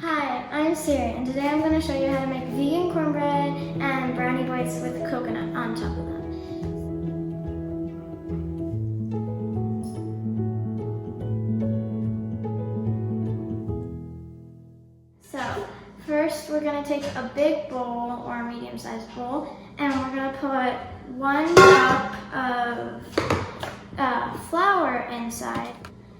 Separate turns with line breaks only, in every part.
Hi, I'm Siri, and today I'm going to show you how to make vegan cornbread and brownie bites with coconut on top of them. So, first we're going to take a big bowl or a medium-sized bowl, and we're going to put 1 cup of flour inside.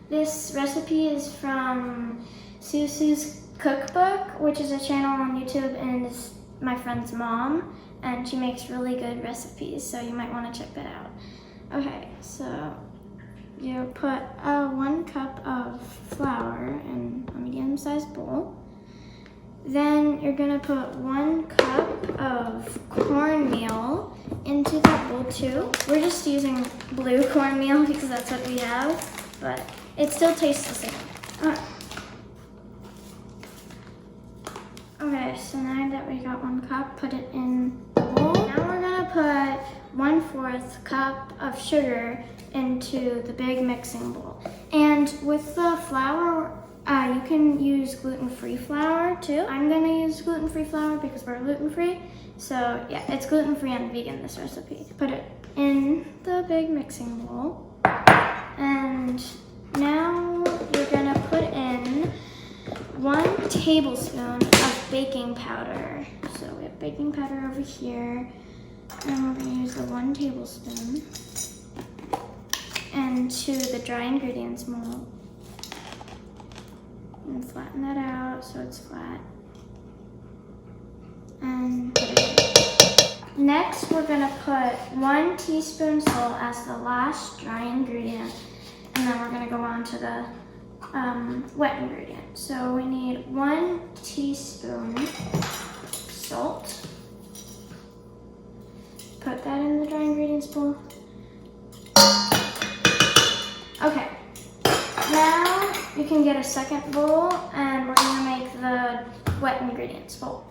This recipe is from Susu's Cookbook, which is a channel on YouTube, and is my friend's mom, and she makes really good recipes, so you might want to check that out. Okay, so you put 1 cup of flour in a medium-sized bowl. Then you're gonna put 1 cup of cornmeal into that bowl too. We're just using blue cornmeal because that's what we have, but it still tastes the same. Okay, so now that we got 1 cup, put it in the bowl. Now we're gonna put 1/4 cup of sugar into the big mixing bowl. And with the flour, you can use gluten-free flour too. I'm gonna use gluten-free flour because we're gluten-free. So yeah, it's gluten-free and vegan, this recipe. Put it in the big mixing bowl. And now you're gonna put in 1 tablespoon of baking powder. So we have baking powder over here, and we're gonna use the 1 tablespoon into the dry ingredients mold. And flatten that out so it's flat. And put it in. Next, we're gonna put 1 teaspoon salt as the last dry ingredient, and then we're gonna go on to the wet ingredient. So we need 1 teaspoon salt. Put that in the dry ingredients bowl. Okay, now you can get a second bowl, and we're gonna make the wet ingredients bowl.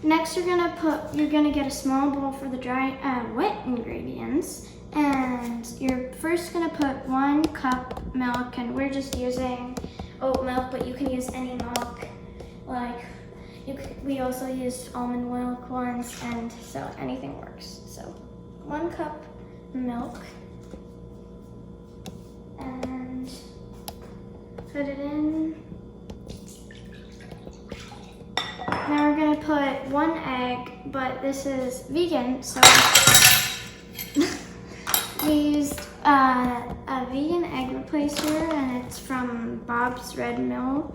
Next, you're gonna get a small bowl for the dry wet ingredients. And you're first gonna put 1 cup milk, and we're just using oat milk, but you can use any milk. We also used almond milk once, and so anything works. So 1 cup milk, and put it in. Now we're gonna put 1 egg, but this is vegan, so we used a vegan egg replacer, and it's from Bob's Red Mill.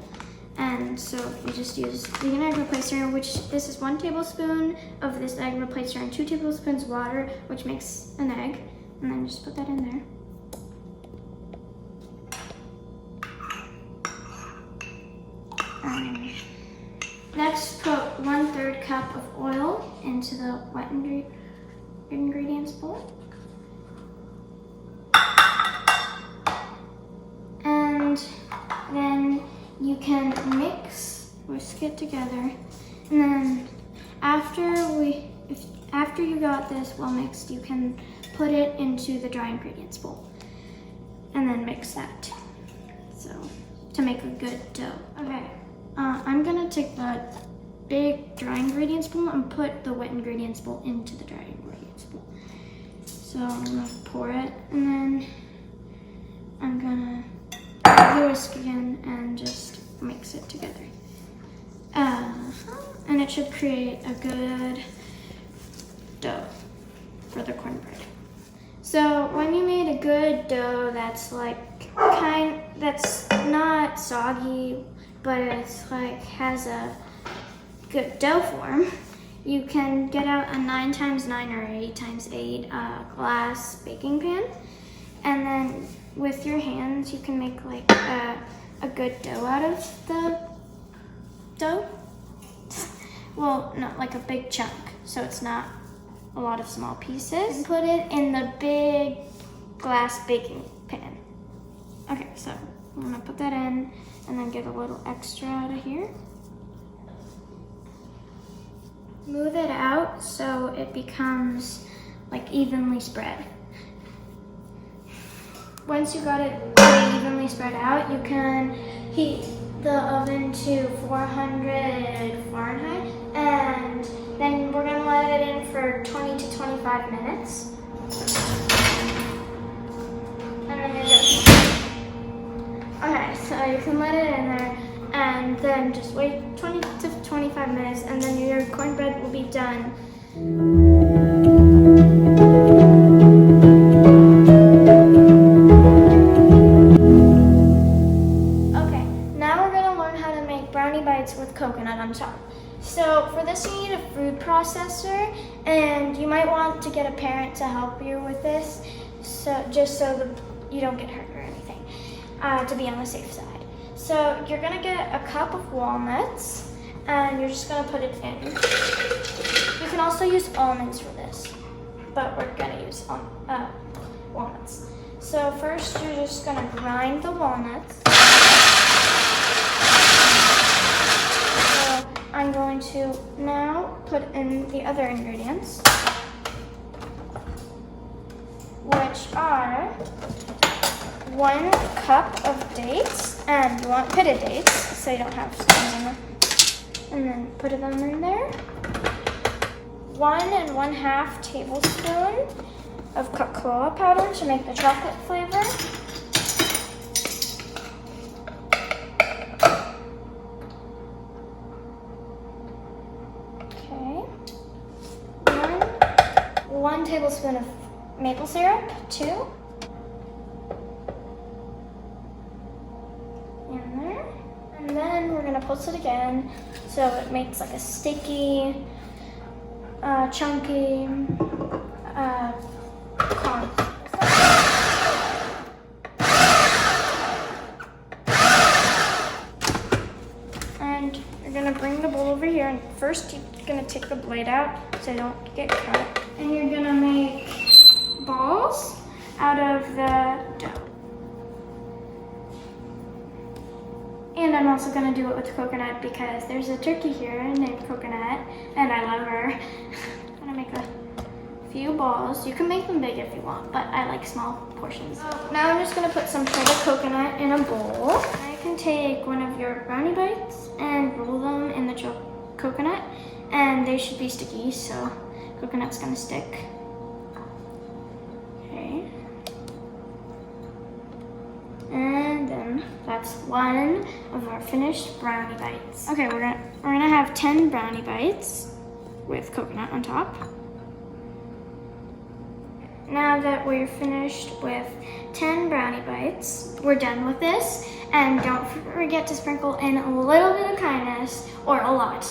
And so we just use vegan egg replacer, which this is 1 tablespoon of this egg replacer and 2 tablespoons water, which makes an egg. And then just put that in there. Next, put 1/3 cup of oil into the wet ingredients bowl. And then you can whisk it together. And then after you got this well mixed, you can put it into the dry ingredients bowl. And then mix that. So, to make a good dough. Okay, I'm gonna take the big dry ingredients bowl and put the wet ingredients bowl into the dry ingredients bowl. So I'm gonna pour it, and then I'm gonna whisk again and just mix it together. And it should create a good dough for the cornbread. So when you made a good dough that's that's not soggy, but it's has a good dough form, you can get out a 9x9 or 8x8 glass baking pan, and then with your hands you can make a good dough out of the dough. Well, not like a big chunk, so it's not a lot of small pieces. And put it in the big glass baking pan. Okay, so I'm gonna put that in and then get a little extra out of here. Smooth it out so it becomes evenly spread. once you got it pretty evenly spread out, you can heat the oven to 400 Fahrenheit, and then we're gonna let it in for 20 to 25 minutes. And then you're good. Okay, so you can let it in there, and then just wait 20 to 25 minutes, and then your cornbread will be done. Okay, now we're gonna learn how to make brownie bites with coconut on top. So for this you need a food processor, and you might want to get a parent to help you with this, so just so you don't get hurt or anything, to be on the safe side. So you're gonna get a cup of walnuts, and you're just gonna put it in. You can also use almonds for this, but we're gonna use walnuts. So first you're just gonna grind the walnuts. So I'm going to now put in the other ingredients, which are 1 cup of dates, and you want pitted dates so you don't have stones in them. And then put them in there. 1 1/2 tablespoon of cocoa powder to make the chocolate flavor. Okay. 1 tablespoon of maple syrup, 2. In there. And then we're gonna pulse it again so it makes like a sticky, chunky corn. And you're gonna bring the bowl over here, and first you're gonna take the blade out so you don't get cut. And you're gonna make balls out of the dough. And I'm also gonna do it with coconut because there's a turkey here named Coconut, and I love her. I'm gonna make a few balls. You can make them big if you want, but I like small portions. So now I'm just gonna put some shredded coconut in a bowl. I can take one of your brownie bites and roll them in the coconut, and they should be sticky, so coconut's gonna stick. Okay. And then that's 1 of our finished brownie bites. Okay, we're gonna have 10 brownie bites with coconut on top. Now that we're finished with 10 brownie bites, we're done with this. And don't forget to sprinkle in a little bit of kindness, or a lot.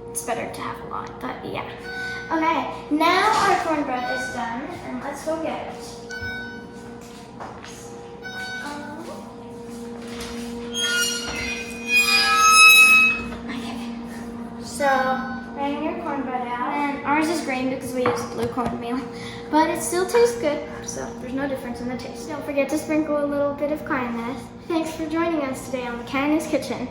It's better to have a lot, but yeah. Okay, now our cornbread is done, and let's go get it. So, bring your cornbread out, and ours is green because we use blue cornmeal, but it still tastes good, so there's no difference in the taste. Don't forget to sprinkle a little bit of kindness. Thanks for joining us today on the Kindness Kitchen.